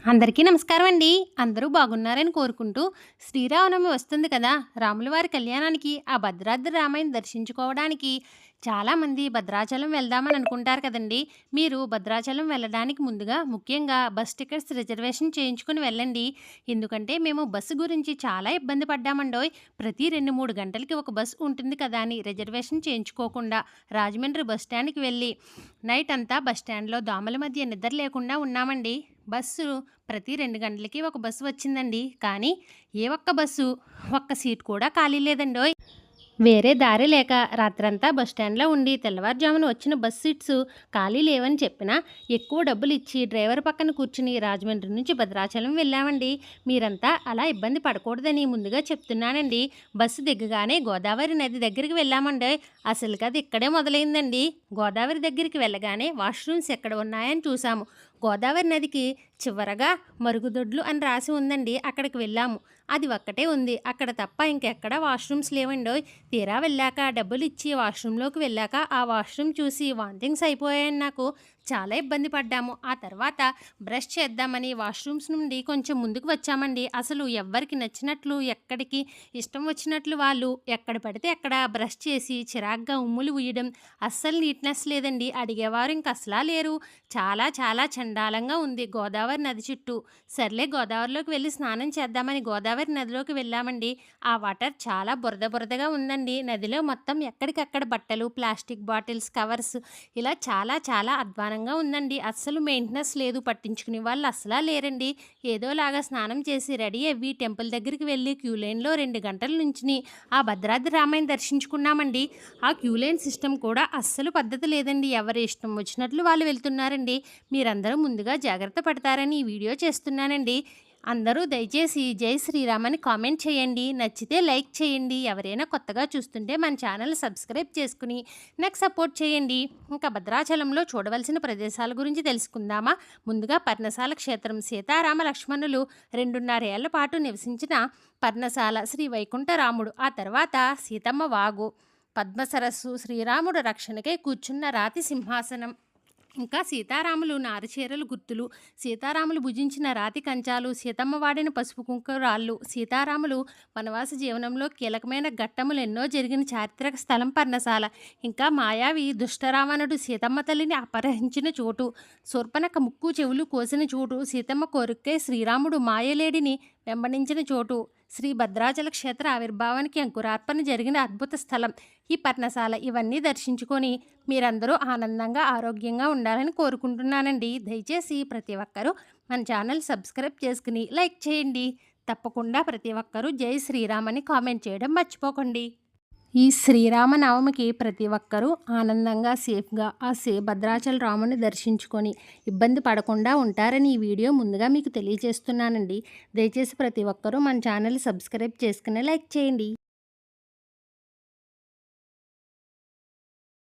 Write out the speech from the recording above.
అందరికీ నమస్కారం అండి. అందరూ బాగున్నారని కోరుకుంటూ శ్రీరామనవమి వస్తుంది కదా! రాముల వారి కళ్యాణానికి ఆ భద్రాద్రి రామాయణ్ దర్శించుకోవడానికి చాలామంది భద్రాచలం వెళ్దామని అనుకుంటారు కదండీ! మీరు భద్రాచలం వెళ్ళడానికి ముందుగా ముఖ్యంగా బస్ టికెట్స్ రిజర్వేషన్ చేయించుకొని వెళ్ళండి. ఎందుకంటే మేము బస్సు గురించి చాలా ఇబ్బంది పడ్డామండోయ్. ప్రతి 2, 3 గంటలకి ఒక బస్ ఉంటుంది కదా అని రిజర్వేషన్ చేయించుకోకుండా రాజమండ్రి బస్ స్టాండ్‌కి వెళ్ళి నైట్ అంతా బస్ స్టాండ్‌లో దోమల మధ్య నిద్ర లేకుండా ఉన్నామండి. బస్సు ప్రతి 2 గంటలకి ఒక బస్సు వచ్చిందండి. కానీ ఏ ఒక్క బస్సు ఒక్క సీట్ కూడా ఖాళీ లేదండోయ్. వేరే దారి లేక రాత్రంతా బస్ స్టాండ్‌లో ఉండి తెల్లవారుజామున వచ్చిన బస్ సీట్స్ ఖాళీ లేవని చెప్పినా ఎక్కువ డబ్బులు ఇచ్చి డ్రైవర్ పక్కన కూర్చుని రాజమండ్రి నుంచి భద్రాచలం వెళ్ళామండి. మీరంతా అలా ఇబ్బంది పడకూడదని ముందుగా చెప్తున్నానండి. బస్సు దిగగానే గోదావరి నది దగ్గరికి వెళ్ళామండోయ్. అసలుకి అది ఇక్కడే మొదలైందండి. గోదావరి దగ్గరికి వెళ్ళగానే వాష్‌రూమ్స్ ఎక్కడ ఉన్నాయని చూసాము. గోదావరి నదికి చివరగా మరుగుదొడ్లు అని రాసి ఉందండి. అక్కడికి వెళ్ళాము. అది ఒక్కటే ఉంది. అక్కడ తప్ప ఇంకెక్కడా వాష్‌రూమ్స్ లేవండోయ్. తీరా వెళ్ళాక డబ్బులిచ్చి వాష్‌రూమ్‌లోకి వెళ్ళాక ఆ వాష్‌రూమ్ చూసి వామిటింగ్స్ అయిపోయాయని నాకు. చాలా ఇబ్బంది పడ్డాము. ఆ తర్వాత బ్రష్ చేద్దామని వాష్‌రూమ్స్ నుండి కొంచెం ముందుకు వచ్చామండి. అసలు ఎవ్వరికి నచ్చినట్లు ఎక్కడికి ఇష్టం వచ్చినట్లు వాళ్ళు ఎక్కడ పడితే అక్కడ బ్రష్ చేసి చిరాగ్గా ఉమ్ములు ఉయ్యడం, అస్సలు నీట్‌నెస్ లేదండి. అడిగేవారు ఇంక అసలా లేరు. చాలా చాలా చండాలంగా ఉంది గోదావరి నది చుట్టూ. సర్లే గోదావరిలోకి వెళ్ళి స్నానం చేద్దామని గోదావరి నదిలోకి వెళ్ళామండి. ఆ వాటర్ చాలా బురద బురదగా ఉందండి. నదిలో మొత్తం ఎక్కడికక్కడ బట్టలు, ప్లాస్టిక్ బాటిల్స్, కవర్స్ ఇలా చాలా చాలా అధ్వానంగా ఉందండి. అస్సలు మెయింటెనెన్స్ లేదు. పట్టించుకునే వాళ్ళు అస్సలా లేరండి. ఏదోలాగా స్నానం చేసి రెడీ అవ్వి టెంపుల్ దగ్గరికి వెళ్ళి క్యూ లైన్‌లో 2 గంటల నుంచుని ఆ భద్రాద్రి రామాయణ్ దర్శించుకున్నామండి. ఆ క్యూ లైన్ సిస్టమ్ కూడా అస్సలు పద్ధతి లేదండి. ఎవరి ఇష్టం వచ్చినట్లు వాళ్ళు వెళ్తున్నారండి. మీరందరూ ముందుగా జాగ్రత్త పడతారని ఈ వీడియో చేస్తున్నానండి. అందరూ దయచేసి జై శ్రీరామ్ అని కామెంట్ చేయండి. నచ్చితే లైక్ చేయండి. ఎవరైనా కొత్తగా చూస్తుంటే మన ఛానల్ సబ్స్క్రైబ్ చేసుకుని నాకు సపోర్ట్ చేయండి. ఇంకా భద్రాచలంలో చూడవలసిన ప్రదేశాల గురించి తెలుసుకుందామా? ముందుగా పర్ణశాల క్షేత్రం. సీతారామ లక్ష్మణులు 2.5 ఏళ్ల పాటు నివసించిన పర్ణశాల శ్రీ వైకుంఠరాముడు. ఆ తర్వాత సీతమ్మ వాగు, పద్మసరస్సు, శ్రీరాముడు రక్షణకై కూర్చున్న రాతి సింహాసనం, ఇంకా సీతారాములు నారచీరలు గుర్తులు, సీతారాములు భుజించిన రాతి కంచాలు, సీతమ్మ వాడిన పసుపు కుంకురాళ్ళు, సీతారాములు వనవాస జీవనంలో కీలకమైన ఘట్టములు ఎన్నో జరిగిన చారిత్రక స్థలం పర్ణశాల. ఇంకా మాయావి దుష్టరావణుడు సీతమ్మ తల్లిని అపహరించిన చోటు, శూర్పణఖ ముక్కు చెవులు కోసిన చోటు, సీతమ్మ కోరికై శ్రీరాముడు మాయలేడిని వెంబడించిన చోటు, శ్రీ భద్రాచల క్షేత్ర ఆవిర్భావానికి అంకురార్పణ జరిగిన అద్భుత స్థలం ఈ పర్ణశాల. ఇవన్నీ దర్శించుకొని మీరందరూ ఆనందంగా ఆరోగ్యంగా ఉండాలని కోరుకుంటున్నానండి. దయచేసి ప్రతి ఒక్కరూ మన ఛానల్ సబ్స్క్రైబ్ చేసుకుని లైక్ చేయండి. తప్పకుండా ప్రతి ఒక్కరూ జై శ్రీరామ్ అని కామెంట్ చేయడం మర్చిపోకండి. ఈ శ్రీరామనవమికి ప్రతి ఒక్కరూ ఆనందంగా సేఫ్గా భద్రాచల రాముని దర్శించుకొని ఇబ్బంది పడకుండా ఉంటారని ఈ వీడియో ముందుగా మీకు తెలియజేస్తున్నానండి. దయచేసి ప్రతి ఒక్కరూ మన ఛానల్ సబ్స్క్రైబ్ చేసుకుని లైక్ చేయండి.